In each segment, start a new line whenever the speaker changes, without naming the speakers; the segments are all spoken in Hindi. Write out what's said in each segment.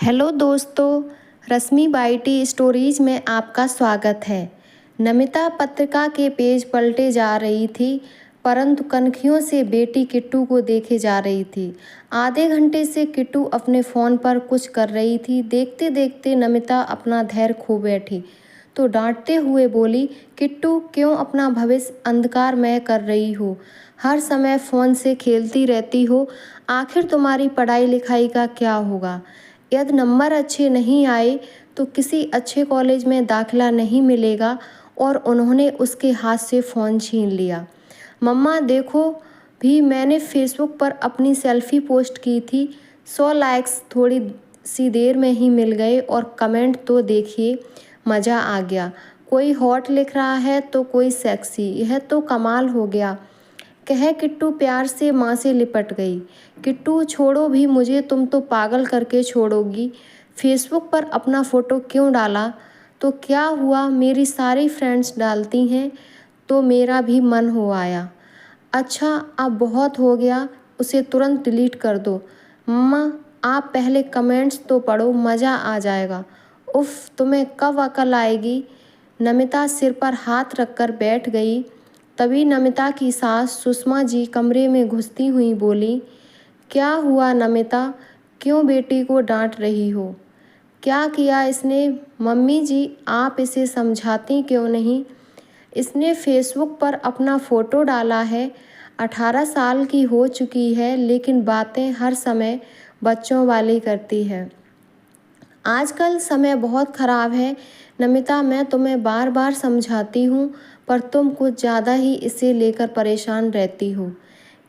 हेलो दोस्तों, रश्मि बाइटी स्टोरीज में आपका स्वागत है। नमिता पत्रिका के पेज पलटे जा रही थी, परंतु कनखियों से बेटी किट्टू को देखे जा रही थी। आधे घंटे से किट्टू अपने फ़ोन पर कुछ कर रही थी। देखते देखते नमिता अपना धैर्य खो बैठी तो डांटते हुए बोली, किट्टू क्यों अपना भविष्य अंधकारमय कर रही हो? हर समय फ़ोन से खेलती रहती हो। आखिर तुम्हारी पढ़ाई लिखाई का क्या होगा? यदि नंबर अच्छे नहीं आए तो किसी अच्छे कॉलेज में दाखिला नहीं मिलेगा। और उन्होंने उसके हाथ से फ़ोन छीन लिया। मम्मा देखो, भी मैंने फेसबुक पर अपनी सेल्फी पोस्ट की थी। 100 लाइक्स थोड़ी सी देर में ही मिल गए और कमेंट तो देखिए, मज़ा आ गया। कोई हॉट लिख रहा है तो कोई सेक्सी, यह तो कमाल हो गया, कह किट्टू प्यार से माँ से लिपट गई। किट्टू छोड़ो भी मुझे, तुम तो पागल करके छोड़ोगी। फेसबुक पर अपना फ़ोटो क्यों डाला? तो क्या हुआ, मेरी सारी फ्रेंड्स डालती हैं तो मेरा भी मन हो आया। अच्छा अब बहुत हो गया, उसे तुरंत डिलीट कर दो। मम्मा आप पहले कमेंट्स तो पढ़ो, मज़ा आ जाएगा। उफ़, तुम्हें कब अकल आएगी? नमिता सिर पर हाथ रखकर बैठ गई। तभी नमिता की सास सुषमा जी कमरे में घुसती हुई बोली, क्या हुआ नमिता, क्यों बेटी को डांट रही हो? क्या किया इसने? मम्मी जी आप इसे समझाती क्यों नहीं? इसने फेसबुक पर अपना फ़ोटो डाला है। 18 साल की हो चुकी है लेकिन बातें हर समय बच्चों वाली करती है। आजकल समय बहुत ख़राब है नमिता, मैं तुम्हें बार बार समझाती हूँ पर तुम कुछ ज़्यादा ही इसे लेकर परेशान रहती हो।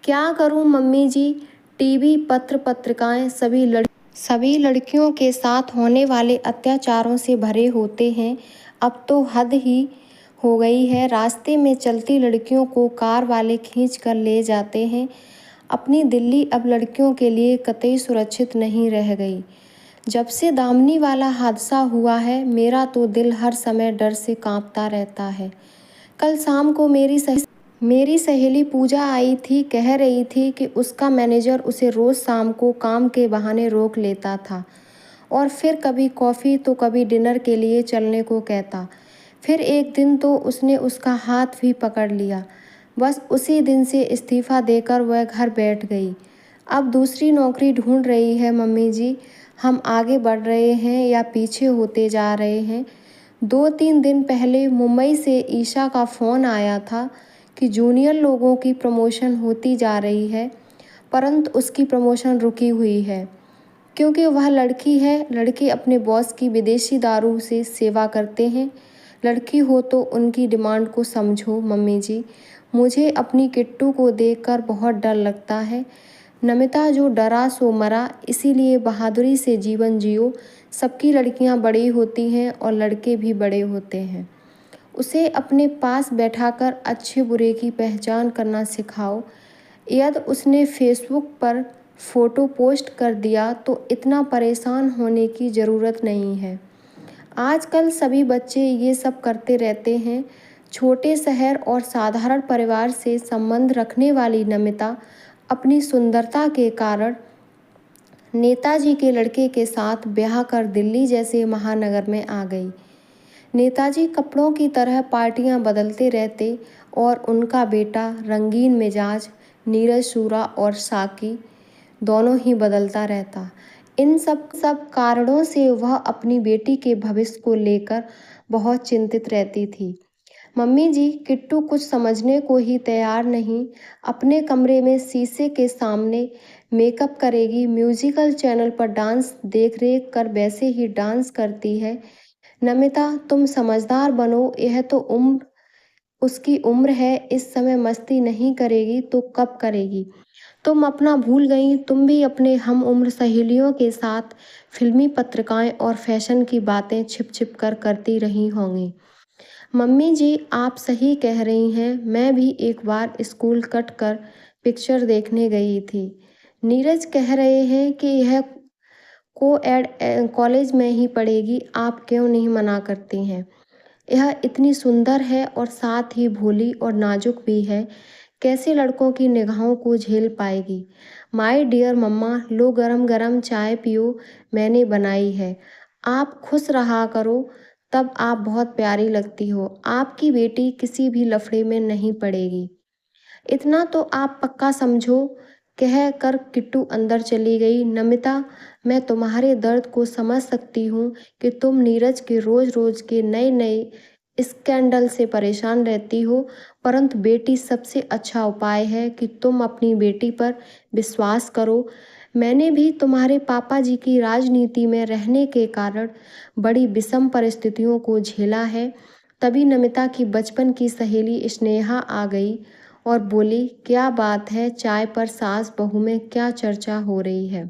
क्या करूँ मम्मी जी, टीवी पत्र पत्रिकाएं सभी लड़कियों के साथ होने वाले अत्याचारों से भरे होते हैं। अब तो हद ही हो गई है, रास्ते में चलती लड़कियों को कार वाले खींच कर ले जाते हैं। अपनी दिल्ली अब लड़कियों के लिए कतई सुरक्षित नहीं रह गई। जब से दामिनी वाला हादसा हुआ है मेरा तो दिल हर समय डर से कांपता रहता है। कल शाम को मेरी सहेली पूजा आई थी, कह रही थी कि उसका मैनेजर उसे रोज़ शाम को काम के बहाने रोक लेता था और फिर कभी कॉफ़ी तो कभी डिनर के लिए चलने को कहता। फिर एक दिन तो उसने उसका हाथ भी पकड़ लिया। बस उसी दिन से इस्तीफ़ा देकर वह घर बैठ गई। अब दूसरी नौकरी ढूंढ रही है मम्मी जी। हम आगे बढ़ रहे हैं या पीछे होते जा रहे हैं? 2-3 दिन पहले मुंबई से ईशा का फ़ोन आया था कि जूनियर लोगों की प्रमोशन होती जा रही है, परंतु उसकी प्रमोशन रुकी हुई है क्योंकि वह लड़की है। लड़के अपने बॉस की विदेशी दारू से सेवा करते हैं। लड़की हो तो उनकी डिमांड को समझो मम्मी जी। मुझे अपनी किट्टू को देखकर बहुत डर लगता है। नमिता जो डरा सो मरा, इसीलिए बहादुरी से जीवन जियो। सबकी लड़कियां बड़ी होती हैं और लड़के भी बड़े होते हैं। उसे अपने पास बैठाकर अच्छे बुरे की पहचान करना सिखाओ। यदि उसने फेसबुक पर फ़ोटो पोस्ट कर दिया तो इतना परेशान होने की ज़रूरत नहीं है। आजकल सभी बच्चे ये सब करते रहते हैं। छोटे शहर और साधारण परिवार से संबंध रखने वाली नमिता अपनी सुंदरता के कारण नेताजी के लड़के के साथ ब्याह कर दिल्ली जैसे महानगर में आ गई। नेताजी कपड़ों की तरह पार्टियां बदलते रहते और उनका बेटा रंगीन मिजाज नीरज सूरा और साकी दोनों ही बदलता रहता। इन सब कारणों से वह अपनी बेटी के भविष्य को लेकर बहुत चिंतित रहती थी। मम्मी जी किट्टू कुछ समझने को ही तैयार नहीं। अपने कमरे में शीशे के सामने मेकअप करेगी, म्यूजिकल चैनल पर डांस देख रेख कर वैसे ही डांस करती है। नमिता तुम समझदार बनो, यह तो उसकी उम्र है, इस समय मस्ती नहीं करेगी तो कब करेगी? तुम अपना भूल गई, तुम भी अपने हम उम्र सहेलियों के साथ फिल्मी पत्रिकाएं और फैशन की बातें छिप छिप कर करती रही होंगी। मम्मी जी आप सही कह रही हैं, मैं भी एक बार स्कूल कट कर पिक्चर देखने गई थी। नीरज कह रहे हैं कि यह को एड कॉलेज में ही पढ़ेगी, आप क्यों नहीं मना करती हैं? यह इतनी सुंदर है और साथ ही भोली और नाजुक भी है। कैसे लड़कों की निगाहों को झेल पाएगी। माय डियर मम्मा, लो गरम गरम चाय पियो, मैंने बनाई है। आप खुश रहा करो, तब आप बहुत प्यारी लगती हो। आपकी बेटी किसी भी लफड़े में नहीं पड़ेगी। इतना तो आप पक्का समझो, कह कर किट्टू अंदर चली गई। नमिता, मैं तुम्हारे दर्द को समझ सकती हूँ कि तुम नीरज के रोज रोज के नए नए स्कैंडल से परेशान रहती हो, परंतु बेटी सबसे अच्छा उपाय है कि तुम अपनी बेटी पर विश्वास करो। मैंने भी तुम्हारे पापा जी की राजनीति में रहने के कारण बड़ी विषम परिस्थितियों को झेला है। तभी नमिता की बचपन की सहेली स्नेहा आ गई और बोली, क्या बात है, चाय पर सास बहू में क्या चर्चा हो रही है।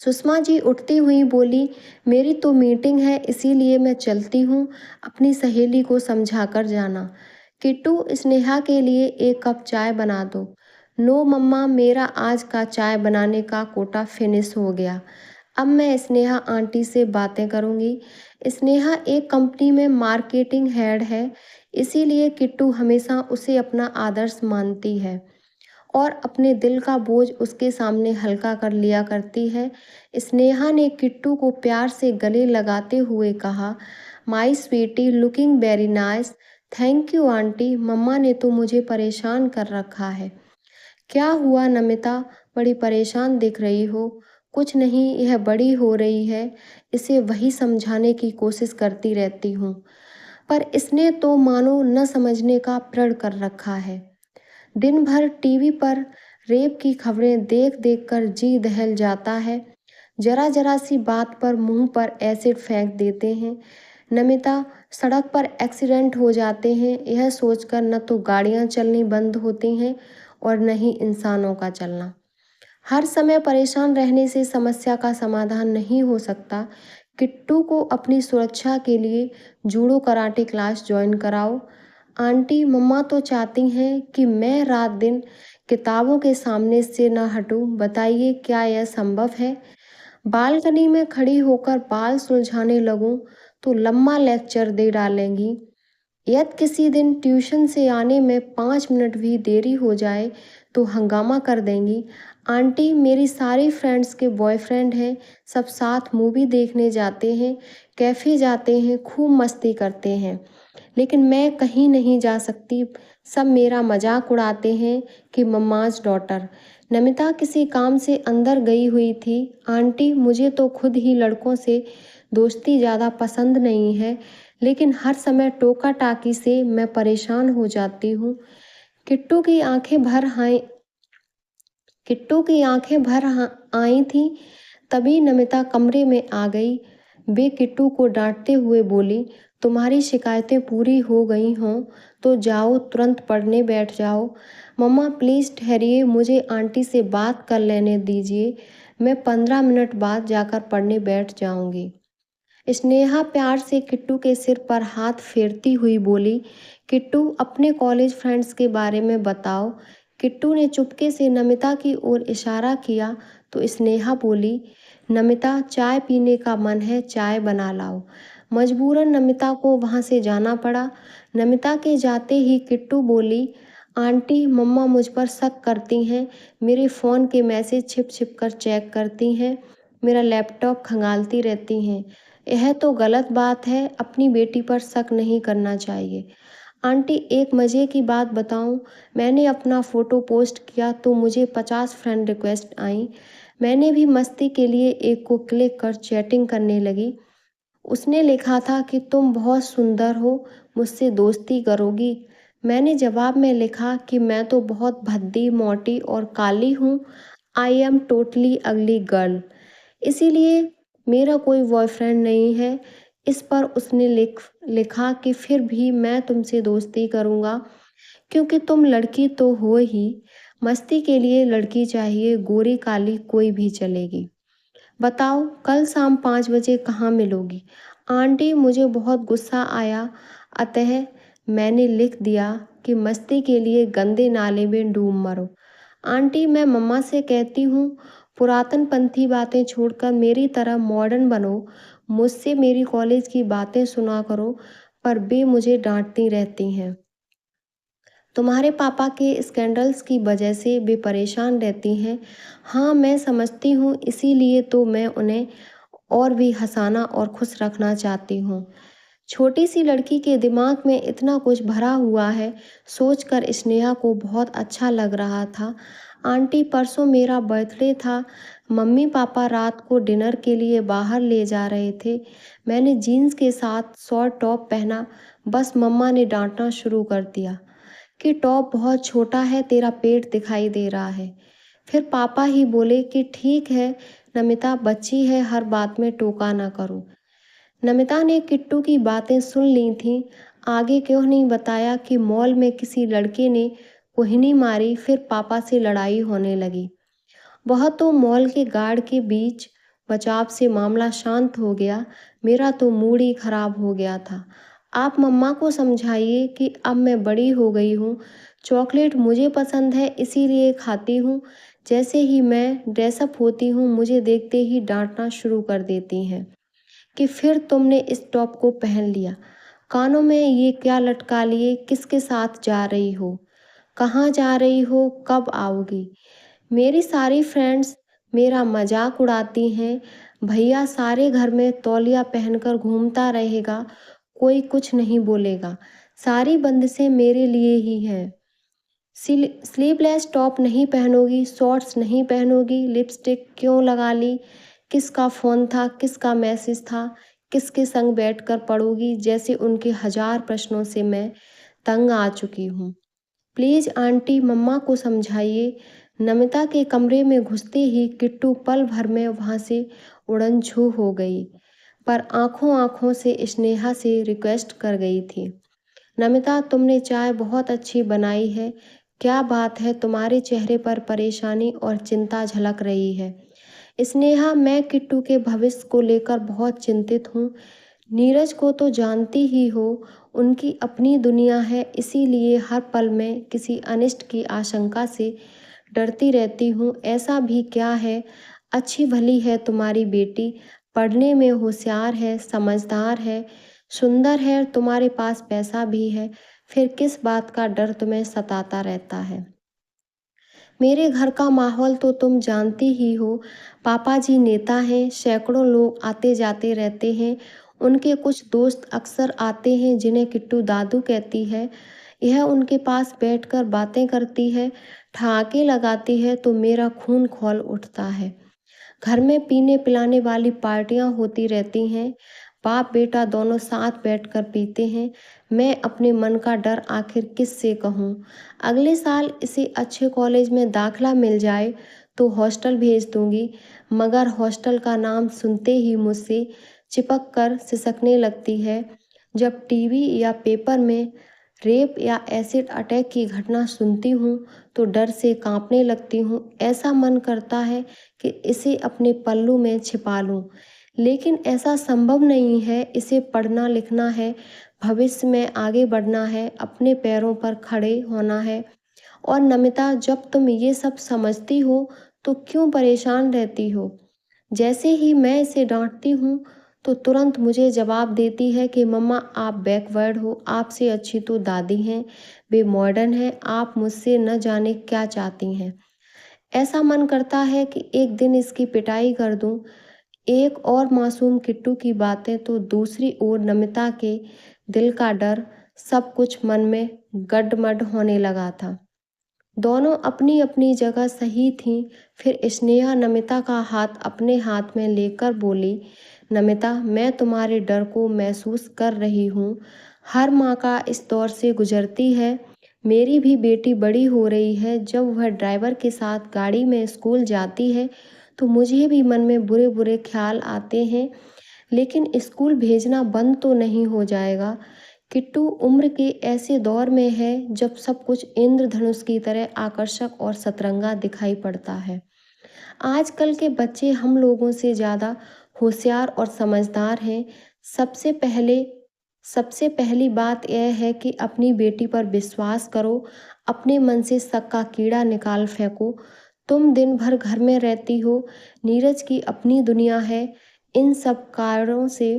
सुषमा जी उठती हुई बोली, मेरी तो मीटिंग है, इसीलिए मैं चलती हूँ, अपनी सहेली को समझा कर जाना। किट्टू, स्नेहा के लिए एक कप चाय बना दो। नो मम्मा, मेरा आज का चाय बनाने का कोटा फिनिश हो गया। अब मैं स्नेहा आंटी से बातें करूँगी। स्नेहा एक कंपनी में मार्केटिंग हेड है, इसीलिए किट्टू हमेशा उसे अपना आदर्श मानती है और अपने दिल का बोझ उसके सामने हल्का कर लिया करती है। स्नेहा ने किट्टू को प्यार से गले लगाते हुए कहा, my sweetie, looking very nice. Thank you aunty, मम्मा ने तो मुझे परेशान कर रखा है। क्या हुआ नमिता, बड़ी परेशान दिख रही हो। कुछ नहीं, यह बड़ी हो रही है, इसे वही समझाने की कोशिश करती रहती हूँ, पर इसने तो मानो न समझने का प्रण कर रखा है। दिन भर टीवी पर रेप की खबरें देख देख कर जी दहल जाता है। जरा जरा सी बात पर मुंह पर एसिड फेंक देते हैं। नमिता, सड़क पर एक्सीडेंट हो जाते हैं, यह सोचकर न तो गाड़ियां चलनी बंद होती हैं और न ही इंसानों का चलना। हर समय परेशान रहने से समस्या का समाधान नहीं हो सकता। किट्टू को अपनी सुरक्षा के लिए जूडो कराटे क्लास ज्वाइन कराओ। आंटी, मम्मा तो चाहती हैं कि मैं रात दिन किताबों के सामने से न हटूं। बताइए, क्या यह संभव है। बालकनी में खड़ी होकर बाल सुलझाने लगूं तो लंबा लेक्चर दे डालेंगी। यदि किसी दिन ट्यूशन से आने में 5 मिनट भी देरी हो जाए तो हंगामा कर देंगी। आंटी, मेरी सारी फ्रेंड्स के बॉयफ्रेंड हैं, सब साथ मूवी देखने जाते हैं, कैफ़े जाते हैं, खूब मस्ती करते हैं, लेकिन मैं कहीं नहीं जा सकती। सब मेरा मजाक उड़ाते हैं कि मम्माज डॉटर। नमिता किसी काम से अंदर गई हुई थी। आंटी, मुझे तो खुद ही लड़कों से दोस्ती ज़्यादा पसंद नहीं है, लेकिन हर समय टोका टाकी से मैं परेशान हो जाती हूँ। किट्टू की आंखें भर आई किट्टू की आंखें भर आई थीं। तभी नमिता कमरे में आ गई। वे किट्टू को डांटते हुए बोली, तुम्हारी शिकायतें पूरी हो गई हों तो जाओ, तुरंत पढ़ने बैठ जाओ। मम्मा प्लीज़ ठहरिए, मुझे आंटी से बात कर लेने दीजिए, मैं 15 मिनट बाद जाकर पढ़ने बैठ जाऊंगी। स्नेहा प्यार से किट्टू के सिर पर हाथ फेरती हुई बोली, किट्टू, अपने कॉलेज फ्रेंड्स के बारे में बताओ। किट्टू ने चुपके से नमिता की ओर इशारा किया तो स्नेहा बोली, नमिता, चाय पीने का मन है, चाय बना लाओ। मजबूरन नमिता को वहाँ से जाना पड़ा। नमिता के जाते ही किट्टू बोली, आंटी, मम्मा मुझ पर शक करती हैं, मेरे फ़ोन के मैसेज छिप छिप कर चेक करती हैं, मेरा लैपटॉप खंगालती रहती हैं। यह तो गलत बात है, अपनी बेटी पर शक नहीं करना चाहिए। आंटी, एक मज़े की बात बताऊं, मैंने अपना फ़ोटो पोस्ट किया तो मुझे 50 फ्रेंड रिक्वेस्ट आई। मैंने भी मस्ती के लिए एक को क्लिक कर चैटिंग करने लगी। उसने लिखा था कि तुम बहुत सुंदर हो, मुझसे दोस्ती करोगी। मैंने जवाब में लिखा कि मैं तो बहुत भद्दी, मोटी और काली हूँ। आई एम टोटली अगली गर्ल, इसीलिए मेरा कोई बॉयफ्रेंड नहीं है। इस पर उसने लिखा कि फिर भी मैं तुमसे दोस्ती करूँगा, क्योंकि तुम लड़की तो हो ही। मस्ती के लिए लड़की चाहिए, गोरी काली कोई भी चलेगी। बताओ, कल शाम 5 बजे कहाँ मिलोगी। आंटी, मुझे बहुत गुस्सा आया, अतः मैंने लिख दिया कि मस्ती के लिए गंदे नाले में डूब मरो। आंटी, मैं मम्मा से कहती हूँ, पुरातन पंथी बातें छोड़कर मेरी तरह मॉडर्न बनो, मुझसे मेरी कॉलेज की बातें सुना करो, पर वे मुझे डांटती रहती हैं। तुम्हारे पापा के स्कैंडल्स की वजह से वे परेशान रहती हैं। हाँ, मैं समझती हूँ, इसीलिए तो मैं उन्हें और भी हंसाना और खुश रखना चाहती हूँ। छोटी सी लड़की के दिमाग में इतना कुछ भरा हुआ है, सोचकर स्नेहा को बहुत अच्छा लग रहा था। आंटी, परसों मेरा बर्थडे था। मम्मी पापा रात को डिनर के लिए बाहर ले जा रहे थे। मैंने जीन्स के साथ शॉर्ट टॉप पहना। बस मम्मा ने डांटना शुरू कर दिया कि टॉप बहुत छोटा है, तेरा पेट दिखाई दे रहा है। फिर पापा ही बोले कि ठीक है नमिता, बच्ची है, हर बात में टोका ना करो। नमिता ने किट्टू की बातें सुन ली थीं। आगे क्यों नहीं बताया कि मॉल में किसी लड़के ने कोहिनी मारी, फिर पापा से लड़ाई होने लगी। वह तो मॉल के गार्ड के बीच बचाव से मामला शांत हो गया। मेरा तो मूड ही खराब हो गया था। आप मम्मा को समझाइए कि अब मैं बड़ी हो गई हूँ। चॉकलेट मुझे पसंद है, इसीलिए खाती हूँ। जैसे ही मैं ड्रेसअप होती हूँ, मुझे देखते ही डांटना शुरू कर देती हैं कि फिर तुमने इस टॉप को पहन लिया, कानों में ये क्या लटका लिए, किसके साथ जा रही हो, कहाँ जा रही हो, कब आओगी। मेरी सारी फ्रेंड्स मेरा मजाक उड़ाती हैं। भैया सारे घर में तौलिया पहनकर घूमता रहेगा, कोई कुछ नहीं बोलेगा। सारी बंदिशें मेरे लिए ही हैं। स्लीवलेस टॉप नहीं पहनोगी, शॉर्ट्स नहीं पहनोगी, लिपस्टिक क्यों लगा ली, किसका फ़ोन था, किसका मैसेज था, किसके संग बैठकर पढ़ोगी। जैसे उनके 1000 प्रश्नों से मैं तंग आ चुकी हूँ। प्लीज़ आंटी, मम्मा को समझाइए। नमिता के कमरे में घुसते ही किट्टू पल भर में वहाँ से उड़न छू हो गई, पर आंखों आंखों से स्नेहा से रिक्वेस्ट कर गई थी। नमिता, तुमने चाय बहुत अच्छी बनाई है। क्या बात है, तुम्हारे चेहरे पर परेशानी और चिंता झलक रही है। स्नेहा, मैं किट्टू के भविष्य को लेकर बहुत चिंतित हूँ। नीरज को तो जानती ही हो, उनकी अपनी दुनिया है, इसीलिए हर पल में किसी अनिष्ट की आशंका से डरती रहती हूँ। ऐसा भी क्या है, अच्छी भली है तुम्हारी बेटी, पढ़ने में होशियार है, समझदार है, सुंदर है, तुम्हारे पास पैसा भी है, फिर किस बात का डर तुम्हें सताता रहता है। मेरे घर का माहौल तो तुम जानती ही हो। पापा जी नेता हैं, सैकड़ों लोग आते जाते रहते हैं। उनके कुछ दोस्त अक्सर आते हैं जिन्हें किट्टू दादू कहती है। यह उनके पास बैठकर बातें करती है, ठहाके लगाती है तो मेरा खून खौल उठता है। घर में पीने पिलाने वाली पार्टियां होती रहती हैं। बाप बेटा दोनों साथ बैठकर पीते हैं। मैं अपने मन का डर आखिर किससे कहूँ। अगले साल इसे अच्छे कॉलेज में दाखिला मिल जाए तो हॉस्टल भेज दूंगी, मगर हॉस्टल का नाम सुनते ही मुझसे चिपक कर सिसकने लगती है। जब टीवी या पेपर में रेप या एसिड अटैक की घटना सुनती हूँ तो डर से कांपने लगती हूँ। ऐसा मन करता है कि इसे अपने पल्लू में छिपा लूं, लेकिन ऐसा संभव नहीं है। इसे पढ़ना लिखना है, भविष्य में आगे बढ़ना है, अपने पैरों पर खड़े होना है। और नमिता, जब तुम ये सब समझती हो तो क्यों परेशान रहती हो। जैसे ही मैं इसे डांटती हूँ तो तुरंत मुझे जवाब देती है कि मम्मा आप बैकवर्ड हो, आपसे अच्छी तो दादी हैं, वे मॉडर्न हैं, आप मुझसे न जाने क्या चाहती हैं। ऐसा मन करता है कि एक दिन इसकी पिटाई कर दूं। एक और मासूम किट्टू की बातें तो दूसरी ओर नमिता के दिल का डर, सब कुछ मन में गडमड होने लगा था। दोनों अपनी अपनी जगह सही थीं। फिर स्नेहा नमिता का हाथ अपने हाथ में लेकर बोली, नमिता, मैं तुम्हारे डर को महसूस कर रही हूँ। हर माँ का इस दौर से गुजरती है। मेरी भी बेटी बड़ी हो रही है। जब वह ड्राइवर के साथ गाड़ी में स्कूल जाती है तो मुझे भी मन में बुरे बुरे ख्याल आते हैं, लेकिन स्कूल भेजना बंद तो नहीं हो जाएगा। किट्टू उम्र के ऐसे दौर में है जब सब कुछ इंद्रधनुष की तरह आकर्षक और सतरंगा दिखाई पड़ता है। आजकल के बच्चे हम लोगों से ज़्यादा होशियार और समझदार हैं। सबसे पहले सबसे पहली बात यह है कि अपनी बेटी पर विश्वास करो, अपने मन से शक का कीड़ा निकाल फेंको। तुम दिन भर घर में रहती हो, नीरज की अपनी दुनिया है। इन सब कारणों से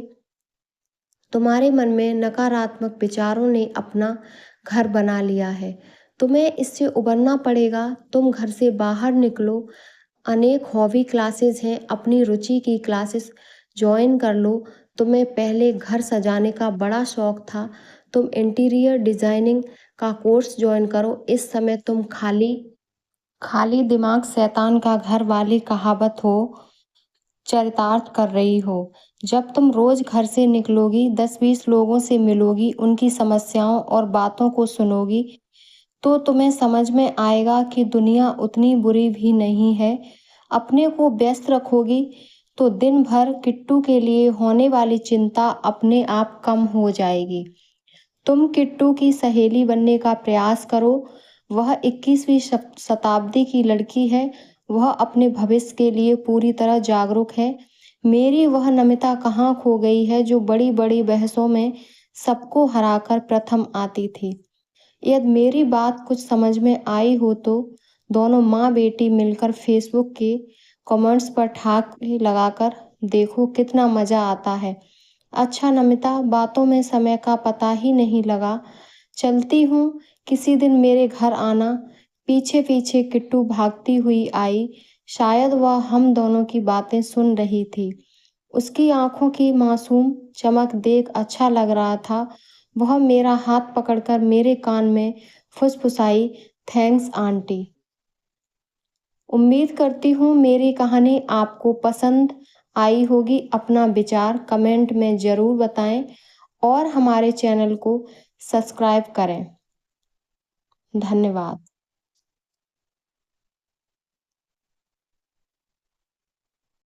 तुम्हारे मन में नकारात्मक विचारों ने अपना घर बना लिया है। तुम्हें इससे उबरना पड़ेगा। तुम घर से बाहर निकलो, अनेक हॉबी क्लासेस हैं, अपनी रुचि की क्लासेस ज्वाइन कर लो। तुम्हें पहले घर सजाने का बड़ा शौक था, तुम इंटीरियर डिजाइनिंग का कोर्स ज्वाइन करो। इस समय तुम खाली खाली दिमाग शैतान का घर वाली कहावत हो चरितार्थ कर रही हो। जब तुम रोज घर से निकलोगी, 10-20 लोगों से मिलोगी, उनकी समस्याओं और बातों को सुनोगी, तो तुम्हें समझ में आएगा कि दुनिया उतनी बुरी भी नहीं है। अपने को व्यस्त रखोगी तो दिन भर किट्टू के लिए होने वाली चिंता अपने आप कम हो जाएगी। तुम किट्टू की सहेली बनने का प्रयास करो। वह 21वीं शताब्दी की लड़की है। वह अपने भविष्य के लिए पूरी तरह जागरूक है। मेरी वह नमिता कहाँ खो गई है जो बड़ी बड़ी बहसों में सबको हराकर प्रथम आती थी। यदि मेरी बात कुछ समझ में आई हो तो दोनों माँ बेटी मिलकर फेसबुक के कमेंट्स पर ठाक लगाकर देखो, कितना मजा आता है। अच्छा नमिता, बातों में समय का पता ही नहीं लगा। चलती हूँ, किसी दिन मेरे घर आना। पीछे पीछे किट्टू भागती हुई आई। शायद वह हम दोनों की बातें सुन रही थी। उसकी आंखों की मासूम चमक देख अच्छा लग रहा था। वह मेरा हाथ पकड़कर मेरे कान में फुसफुसाई, थैंक्स आंटी। उम्मीद करती हूँ मेरी कहानी आपको पसंद आई होगी। अपना विचार कमेंट में ज़रूर बताएं और हमारे चैनल को सब्सक्राइब करें। धन्यवाद।